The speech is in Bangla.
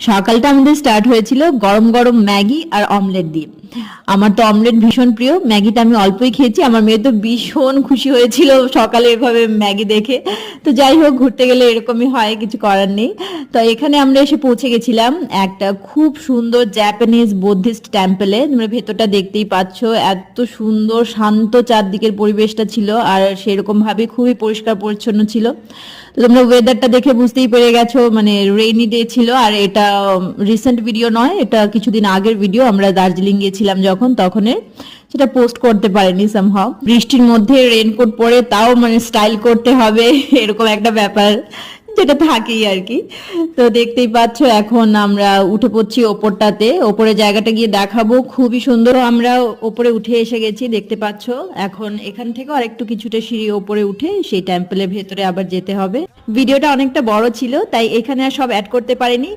সকালটা আমাদের স্টার্ট হয়েছিল গরম গরম ম্যাগি আর অমলেট দিয়ে। আমার তো অমলেট ভীষণ প্রিয়, ম্যাগিটা আমি অল্পই খেয়েছি। আমার মেয়ে তো ভীষণ খুশি হয়েছিল সকালে এভাবে ম্যাগি দেখে। তো যাই হোক, ঘুরতে গেলে এরকমই হয়, কিছু করার নেই। তো এখানে আমরা এসে পৌঁছে গেছিলাম একটা খুব সুন্দর জাপানিজ বুদ্ধিস্ট টেম্পলে। তোমরা ভেতরটা দেখতেই পাচ্ছ, এত সুন্দর শান্ত চারদিকের পরিবেশটা ছিল, আর সেরকম ভাবে খুবই পরিষ্কার পরিচ্ছন্ন ছিল। তো তোমরা ওয়েদারটা দেখে বুঝতেই পেরে গেছো, মানে রেইনি ডে ছিল। আর এটা রিসেন্ট ভিডিও নয়, এটা কিছুদিন আগের ভিডিও। আমরা দার্জিলিং গিয়েছিলাম যখন, তখনের সেটা পোস্ট করতে পারিনি সামহাও। বৃষ্টির মধ্যে রেনকোট পরে তাও মানে স্টাইল করতে হবে এরকম একটা ব্যাপার যেটা থাকেই আর কি। তো দেখতেই পাচ্ছ এখন আমরা উঠে পড়ছি ওপরটাতে, ওপরে জায়গাটা গিয়ে দেখাবো, খুবই সুন্দর। আমরা ওপরে উঠে এসে গেছি, দেখতে পাচ্ছ। এখন এখান থেকে আরেকটু কিছুটা সিঁড়ি ওপরে উঠে সেই টেম্পলের ভেতরে আবার যেতে হবে। ভিডিওটা অনেকটা বড় ছিল, তাই এখানে আর সব অ্যাড করতে পারিনি।